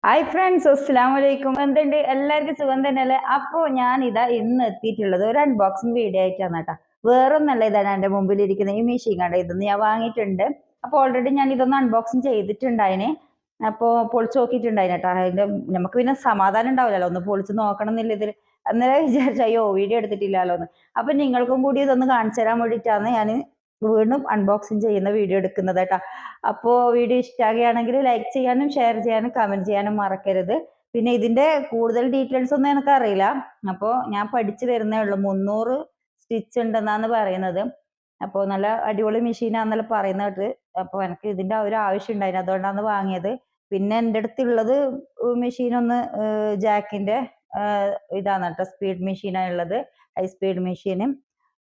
Hi friends, അസ്സലാമു അലൈക്കും. എന്തുണ്ട്, എല്ലാവർക്കും സുഖം തന്നെയല്ലേ? അപ്പോൾ ഞാൻ ഇതാ ഇന്ന് എത്തിയിട്ടുള്ളത് ഒരു അൺബോക്സിംഗ് വീഡിയോ ആയിട്ടാണ് കേട്ടോ. വേറൊന്നല്ല, ഇതാണ് എൻ്റെ മുമ്പിൽ ഇരിക്കുന്ന ഈ മെഷീൻ കണ്ട, ഇതൊന്ന് ഞാൻ വാങ്ങിയിട്ടുണ്ട്. അപ്പോൾ ഓൾറെഡി ഞാൻ ഇതൊന്ന് അൺബോക്സിങ് ചെയ്തിട്ടുണ്ടായിന്. അപ്പോൾ പൊളിച്ച് നോക്കിയിട്ടുണ്ടായിന് കേട്ടോ. അതിൻ്റെ നമുക്ക് പിന്നെ സമാധാനം ഉണ്ടാവില്ലല്ലോ, ഒന്ന് പൊളിച്ച് നോക്കണം എന്നില്ല ഇതിൽ. അന്നേരം വിചാരിച്ചു അയ്യോ വീഡിയോ എടുത്തിട്ടില്ലല്ലോ എന്ന്. അപ്പം നിങ്ങൾക്കും കൂടി ഇതൊന്ന് കാണിച്ചു തരാൻ വേണ്ടിയിട്ടാണ് ഞാൻ വീണ്ടും അൺബോക്സിങ് ചെയ്യുന്ന വീഡിയോ എടുക്കുന്നത് കേട്ടോ. അപ്പോൾ വീഡിയോ ഇഷ്ടമാകുകയാണെങ്കിൽ ലൈക്ക് ചെയ്യാനും ഷെയർ ചെയ്യാനും കമൻറ്റ് ചെയ്യാനും മറക്കരുത്. പിന്നെ ഇതിൻ്റെ കൂടുതൽ ഡീറ്റെയിൽസ് ഒന്നും എനിക്കറിയില്ല. അപ്പോൾ ഞാൻ പഠിച്ചു വരുന്നേ ഉള്ളൂ. 300 സ്റ്റിച്ച് ഉണ്ടെന്നാണ് പറയുന്നത്. അപ്പോൾ നല്ല അടിപൊളി മെഷീനാണെന്നല്ല പറയുന്നത്. അപ്പോൾ എനിക്ക് ഇതിൻ്റെ ഒരു ആവശ്യം ഉണ്ടായിരുന്നു, അതുകൊണ്ടാണ് വാങ്ങിയത്. പിന്നെ എൻ്റെ അടുത്തുള്ളത് മെഷീനൊന്ന് ജാക്കിൻ്റെ ഇതാണ് കേട്ടോ, സ്പീഡ് മെഷീനാണ് ഉള്ളത്, ഹൈ സ്പീഡ് മെഷീനും.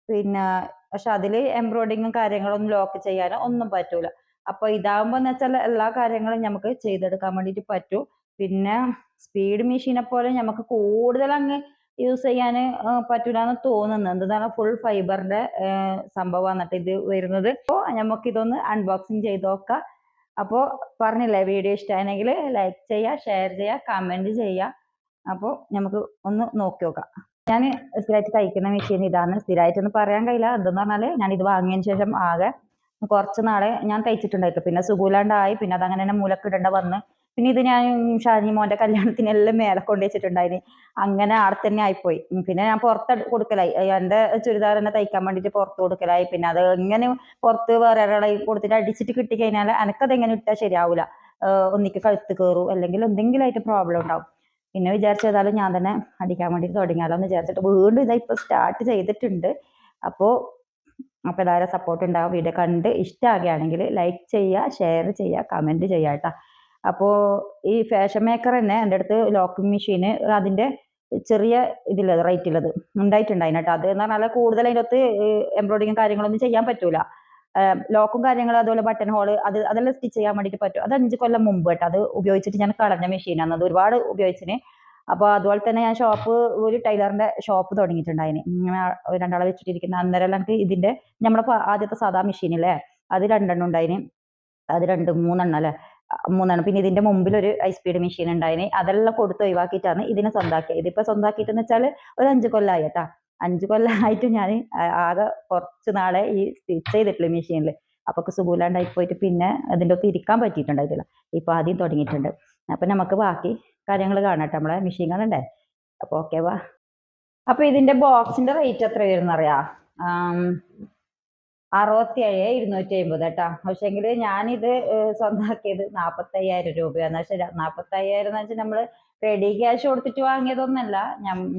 പിന്നെ പക്ഷെ അതിൽ എംബ്രോയിഡിങ്ങും കാര്യങ്ങളൊന്നും ലോക്ക് ചെയ്യാനോ ഒന്നും പറ്റൂല. അപ്പോൾ ഇതാകുമ്പോൾ എന്ന് വെച്ചാൽ എല്ലാ കാര്യങ്ങളും നമുക്ക് ചെയ്തെടുക്കാൻ വേണ്ടിയിട്ട് പറ്റും. പിന്നെ സ്പീഡ് മെഷീനെ പോലെ നമുക്ക് കൂടുതൽ അങ്ങ് യൂസ് ചെയ്യാൻ പറ്റൂല എന്ന് തോന്നുന്നു. എന്താണ് ഫുൾ ഫൈബറിന്റെ സംഭവമാണ് കേട്ടോ ഇത് വരുന്നത്. അപ്പോൾ നമുക്ക് ഇതൊന്ന് അൺബോക്സിങ് ചെയ്ത് നോക്കാം. അപ്പോൾ പറഞ്ഞില്ലേ, വീഡിയോ ഇഷ്ടമായെങ്കിൽ ലൈക്ക് ചെയ്യുക, ഷെയർ ചെയ്യുക, കമൻറ്റ് ചെയ്യുക. അപ്പോൾ നമുക്ക് ഒന്ന് നോക്കി നോക്കാം. ഞാൻ സ്ഥിരമായിട്ട് കഴിക്കുന്ന മെഷീൻ ഇതാണ്. സ്ഥിരമായിട്ടൊന്നും പറയാൻ കഴിയില്ല. എന്തെന്ന് പറഞ്ഞാൽ ഞാൻ ഇത് വാങ്ങിയതിന് ശേഷം ആകെ കുറച്ച് നാളെ ഞാൻ തയ്ച്ചിട്ടുണ്ടായിരുന്നു. പിന്നെ സുഖമില്ലാണ്ടായി. പിന്നെ അതങ്ങനെ തന്നെ മൂലക്കിടേണ്ട വന്ന്. പിന്നെ ഇത് ഞാൻ ഷാനി മോൻ്റെ കല്യാണത്തിനെല്ലാം മേലെ കൊണ്ട് വെച്ചിട്ടുണ്ടായിന്. അങ്ങനെ അവിടെ തന്നെ ആയിപ്പോയി. പിന്നെ ഞാൻ പുറത്ത് കൊടുക്കലായി. എൻ്റെ ചുരിദാർ തന്നെ തയ്ക്കാൻ വേണ്ടിയിട്ട് പുറത്ത് കൊടുക്കലായി. പിന്നെ അത് എങ്ങനെ പുറത്ത് വേറെ ഒരാളെ കൊടുത്തിട്ട് അടിച്ചിട്ട് കിട്ടിക്കഴിഞ്ഞാൽ എനക്കതെങ്ങനെ ഇട്ടാൽ ശരിയാവില്ല. ഒന്നിക്ക് കഴുത്ത് കയറും, അല്ലെങ്കിൽ എന്തെങ്കിലുമായിട്ട് പ്രോബ്ലം ഉണ്ടാവും. പിന്നെ വിചാരിച്ചതായാലും ഞാൻ തന്നെ അടിക്കാൻ വേണ്ടിയിട്ട് തുടങ്ങിയാലോ എന്ന് വിചാരിച്ചിട്ട് വീണ്ടും ഇതാ ഇപ്പോൾ സ്റ്റാർട്ട് ചെയ്തിട്ടുണ്ട്. അപ്പോൾ എല്ലാവരും സപ്പോർട്ട് ഉണ്ടാവും. വീഡിയോ കണ്ട് ഇഷ്ടമാകുകയാണെങ്കിൽ ലൈക്ക് ചെയ്യുക, ഷെയർ ചെയ്യുക, കമൻറ്റ് ചെയ്യുക കേട്ടോ. അപ്പോൾ ഈ ഫാഷൻ മേക്കർ തന്നെ എൻ്റെ അടുത്ത് ലോക്കിംഗ് മെഷീന് അതിൻ്റെ ചെറിയ ഇതില്ലത് റേറ്റുള്ളത് ഉണ്ടായിട്ടുണ്ടായിന് കേട്ടോ. അത് എന്ന് പറഞ്ഞാൽ കൂടുതൽ അതിൻ്റെ അകത്ത് എംബ്രോയിഡിങ്ങും കാര്യങ്ങളൊന്നും ചെയ്യാൻ പറ്റൂല. ലോക്കും കാര്യങ്ങളും അതുപോലെ ബട്ടൺ ഹോള് അതെല്ലാം സ്റ്റിച്ച് ചെയ്യാൻ വേണ്ടിയിട്ട് പറ്റും. അത് 5 കൊല്ലം മുമ്പ് കേട്ടോ. അത് ഉപയോഗിച്ചിട്ട് ഞാൻ കളഞ്ഞ മെഷീനാണ്. അത് ഒരുപാട് ഉപയോഗിച്ചിന്. അപ്പോൾ അതുപോലെ തന്നെ ഞാൻ ഒരു ടൈലറിൻ്റെ ഷോപ്പ് തുടങ്ങിയിട്ടുണ്ടായിന്. ഇങ്ങനെ രണ്ടാളെ വെച്ചിട്ടിരിക്കുന്ന. അന്നേരം എനിക്ക് ഇതിൻ്റെ നമ്മളെ ആദ്യത്തെ സാധാ മെഷീനില്ലേ, അത് 2 ഉണ്ടായിന്. അത് 2 3 അല്ലേ, 3. പിന്നെ ഇതിൻ്റെ മുമ്പിലൊരു ഹൈ സ്പീഡ് മെഷീൻ ഉണ്ടായിന്. അതെല്ലാം കൊടുത്ത് ഒഴിവാക്കിയിട്ടാണ് ഇതിനെ സ്വന്തമാക്കിയത്. ഇതിപ്പോൾ സ്വന്തമാക്കിയിട്ടെന്ന് വെച്ചാൽ ഒരു 5 കൊല്ലമായി കേട്ടോ. 5 കൊല്ലമായിട്ട് ഞാൻ ആകെ കുറച്ച് നാളെ ഈ സ്റ്റിച്ച് ചെയ്തിട്ടുള്ള മെഷീനിൽ. അപ്പോൾ സുഖമില്ലാണ്ടായി പോയിട്ട് പിന്നെ അതിൻ്റെ ഒത്ത് ഇരിക്കാൻ പറ്റിയിട്ടുണ്ടായിട്ടില്ല. ഇപ്പോൾ ആദ്യം തുടങ്ങിയിട്ടുണ്ട്. അപ്പം നമുക്ക് ബാക്കി കാര്യങ്ങൾ കാണട്ടെ. നമ്മളെ മെഷീൻ കാണണ്ടേ? അപ്പോൾ ഓക്കെ വാ. അപ്പോൾ ഇതിൻ്റെ ബോക്സിൻ്റെ റേറ്റ് എത്ര വരുന്നറിയാം? 67,250 കേട്ടോ. പക്ഷേങ്കിൽ ഞാനിത് സ്വന്തമാക്കിയത് 45,000 രൂപയാണ്. പക്ഷെ 45,000 എന്ന് വെച്ചാൽ നമ്മൾ റെഡി ക്യാഷ് കൊടുത്തിട്ട് വാങ്ങിയതൊന്നല്ല.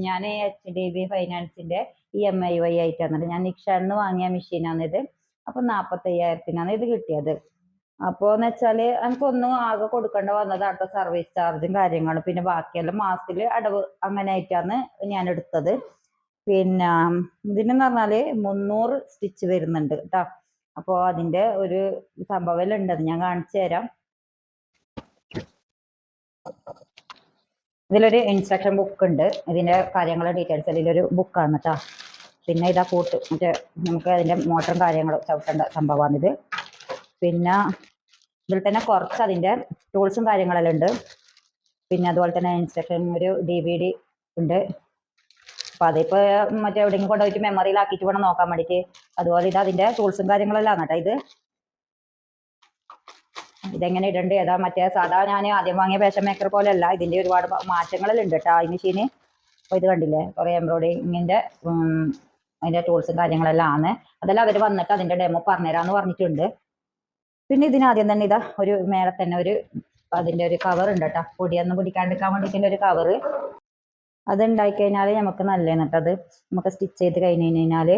ഞാൻ HDB ഫൈനാൻസിൻ്റെ EMI വഴി ആയിട്ടാണ്. ഞാൻ നിക്ഷാന്ന് വാങ്ങിയ മെഷീനാണിത്. അപ്പം 45,000-നാണ് ഇത് കിട്ടിയത്. അപ്പോൾ എന്ന് വെച്ചാൽ എനിക്കൊന്നും ആകെ കൊടുക്കേണ്ട വന്നത് അടുത്ത സർവീസ് ചാർജും കാര്യങ്ങളും. പിന്നെ ബാക്കിയെല്ലാം മാസത്തിൽ അടവ് അങ്ങനെ ആയിട്ടാണ് ഞാൻ എടുത്തത്. പിന്നെ ഇതിനെന്ന് പറഞ്ഞാൽ 300 സ്റ്റിച്ച് വരുന്നുണ്ട് കേട്ടോ. അപ്പോൾ അതിൻ്റെ ഒരു സംഭവം ഉണ്ട്, അത് ഞാൻ കാണിച്ചു തരാം. ഇതിലൊരു ഇൻസ്ട്രക്ഷൻ ബുക്ക് ഉണ്ട്. ഇതിൻ്റെ കാര്യങ്ങളും ഡീറ്റെയിൽസ് ഇതിലൊരു ബുക്കാണ് കേട്ടോ. പിന്നെ ഇതാ കൂട്ട് മറ്റേ നമുക്ക് അതിൻ്റെ മോട്ടറും കാര്യങ്ങളും ചവിട്ടേണ്ട സംഭവമാണിത്. പിന്നെ ഇതിൽ തന്നെ കുറച്ച് അതിൻ്റെ ടൂൾസും കാര്യങ്ങളെല്ലാം ഉണ്ട്. പിന്നെ അതുപോലെ തന്നെ ഇൻസ്ട്രക്ഷൻ ഒരു DVD ഉണ്ട്. അപ്പോൾ അതിപ്പോൾ മറ്റേ എവിടെയെങ്കിലും കൊണ്ടുപോയിട്ട് മെമ്മറിയിലാക്കിയിട്ട് വേണം നോക്കാൻ വേണ്ടിയിട്ട്. അതുപോലെ ഇത് അതിൻ്റെ ടൂൾസും കാര്യങ്ങളെല്ലാം കേട്ടോ. ഇതെങ്ങനെ ഇടണ്ട്, ഏതാ മറ്റേ സാധാ ഞാൻ ആദ്യം വാങ്ങിയ ഫാഷൻ മേക്കർ പോലെയല്ല. ഇതിൻ്റെ ഒരുപാട് മാറ്റങ്ങളെല്ലാം ഉണ്ട് കേട്ടോ ഈ മെഷീന്. അപ്പോൾ ഇത് കണ്ടില്ലേ, കുറേ എംബ്രോയിഡിങ്ങിൻ്റെ അതിൻ്റെ ടൂൾസും കാര്യങ്ങളെല്ലാം ആണ്. അതെല്ലാം അവർ വന്നിട്ട് അതിൻ്റെ ഡെമോ പറഞ്ഞുതരാമെന്ന് പറഞ്ഞിട്ടുണ്ട്. പിന്നെ ഇതിനാദ്യം തന്നെ ഇതാ ഒരു മേലെ തന്നെ അതിൻ്റെ ഒരു കവർ ഉണ്ട് കേട്ടോ. പൊടിയൊന്നും പിടിക്കാണ്ടിരിക്കാൻ വേണ്ടിയിട്ടുള്ള ഒരു കവറ്. അത് ഉണ്ടായിക്കഴിഞ്ഞാൽ നമുക്ക് നല്ലതാണ് കേട്ടോ. അത് നമുക്ക് സ്റ്റിച്ച് ചെയ്ത് കഴിഞ്ഞ് കഴിഞ്ഞാൽ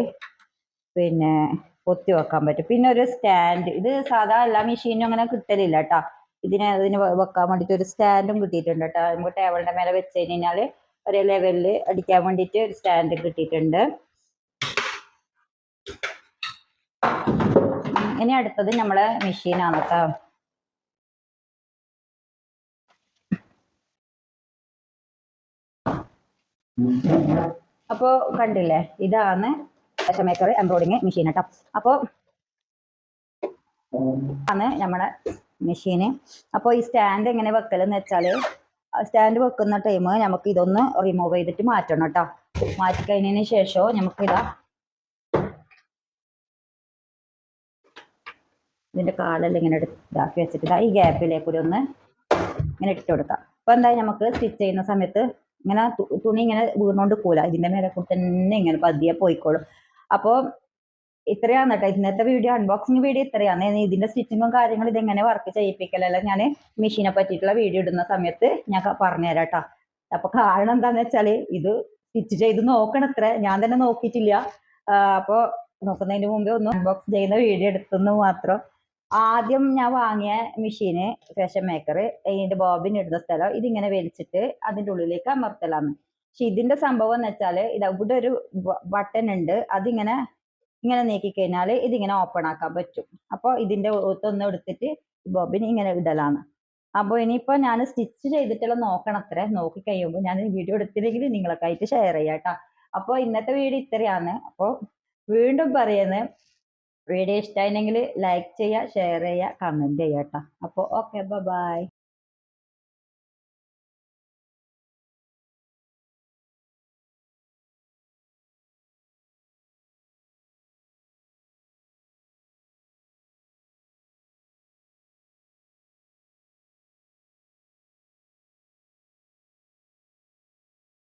പിന്നെ പൊത്തി വെക്കാൻ പറ്റും. പിന്നെ ഒരു സ്റ്റാൻഡ്, ഇത് സാധാ എല്ലാ മെഷീനും അങ്ങനെ കിട്ടലില്ല കേട്ടോ. ഇതിന് വെക്കാൻ വേണ്ടിയിട്ട് ഒരു സ്റ്റാൻഡും കിട്ടിയിട്ടുണ്ട് കേട്ടോ. നമുക്ക് ടേബിളിൻ്റെ മേലെ വെച്ച് കഴിഞ്ഞാൽ ഒരേ ലെവലിൽ അടിക്കാൻ വേണ്ടിയിട്ട് ഒരു സ്റ്റാൻഡ് കിട്ടിയിട്ടുണ്ട്. ഇനി അടുത്തത് നമ്മളെ മെഷീനാണ് കേട്ടോ. അപ്പോൾ കണ്ടില്ലേ, ഇതാണ് ഫാഷൻ മേക്കർ എംബ്രോയിഡിങ് മെഷീൻ കേട്ടോ. അപ്പോൾ ആണ് നമ്മുടെ മെഷീന്. അപ്പോൾ ഈ സ്റ്റാൻഡ് എങ്ങനെ വെക്കലെന്ന് വെച്ചാൽ സ്റ്റാൻഡ് വെക്കുന്ന ടൈം നമുക്ക് ഇതൊന്ന് റിമൂവ് ചെയ്തിട്ട് മാറ്റണം കേട്ടോ. മാറ്റിക്കഴിഞ്ഞതിന് ശേഷം നമുക്കിതാ ഇതിന്റെ കാലെല്ലാം ഇങ്ങനെ ഇതാക്കി വെച്ചിട്ട് ഈ ഗ്യാപ്പിലേക്ക് കൂടി ഒന്ന് ഇങ്ങനെ ഇട്ട് കൊടുക്കാം. അപ്പൊ എന്തായാലും നമുക്ക് സ്റ്റിച്ച് ചെയ്യുന്ന സമയത്ത് ഇങ്ങനെ തുണി ഇങ്ങനെ വീണോണ്ട് പോല ഇതിന്റെ മേലെ കൂടി തന്നെ ഇങ്ങനെ പതിയെ പോയിക്കോളും. അപ്പോൾ ഇത്രയാണ് കേട്ടോ ഇന്നത്തെ വീഡിയോ, അൺബോക്സിങ് വീഡിയോ ഇത്രയാണ്. ഇതിന്റെ സ്റ്റിച്ചിങ്ങും കാര്യങ്ങളും ഇതെങ്ങനെ വർക്ക് ചെയ്യിപ്പിക്കലല്ല ഞാൻ മെഷീനെ പറ്റിയിട്ടുള്ള വീഡിയോ ഇടുന്ന സമയത്ത് ഞാൻ പറഞ്ഞുതരാം കേട്ടോ. അപ്പൊ കാരണം എന്താന്ന് വെച്ചാല് ഇത് സ്റ്റിച്ച് ചെയ്ത് നോക്കണത്ര, ഞാൻ തന്നെ നോക്കിയിട്ടില്ല. അപ്പോൾ നോക്കുന്നതിന് മുമ്പേ ഒന്ന് അൺബോക്സ് ചെയ്യുന്ന വീഡിയോ എടുത്തെന്ന് മാത്രം. ആദ്യം ഞാൻ വാങ്ങിയ മെഷീന് ഫാഷൻ മേക്കർ, ഇതിന്റെ ബോബിൻ ഇടുന്ന സ്ഥലം ഇതിങ്ങനെ വലിച്ചിട്ട് അതിന്റെ ഉള്ളിലേക്ക് അമർത്തലാണ്. പക്ഷെ ഇതിന്റെ സംഭവം എന്ന് വെച്ചാൽ ഇത് ഇവിടെ ഒരു ബട്ടൺ ഉണ്ട്, അതിങ്ങനെ ഇങ്ങനെ നീക്കി കഴിഞ്ഞാൽ ഇതിങ്ങനെ ഓപ്പൺ ആക്കാൻ പറ്റും. അപ്പോൾ ഇതിന്റെ ഒന്ന് എടുത്തിട്ട് ബോബിൻ ഇങ്ങനെ ഇടലാണ്. അപ്പോൾ ഇനിയിപ്പോൾ ഞാൻ സ്റ്റിച്ച് ചെയ്തിട്ടുള്ള നോക്കണത്രേ, നോക്കി കഴിയുമ്പോൾ ഞാൻ വീഡിയോ എടുത്തില്ലെങ്കിൽ നിങ്ങളൊക്കെ ആയിട്ട് ഷെയർ ചെയ്യാം കേട്ടോ. അപ്പോൾ ഇന്നത്തെ വീഡിയോ ഇത്രയാണ്. അപ്പോൾ വീണ്ടും പറയുന്നത്, വീഡിയോ ഇഷ്ടമായിരുന്നെങ്കിൽ ലൈക്ക് ചെയ്യുക, ഷെയർ ചെയ്യുക, കമന്റ് ചെയ്യുക കേട്ടോ. അപ്പോൾ ഓക്കെ, ബൈ.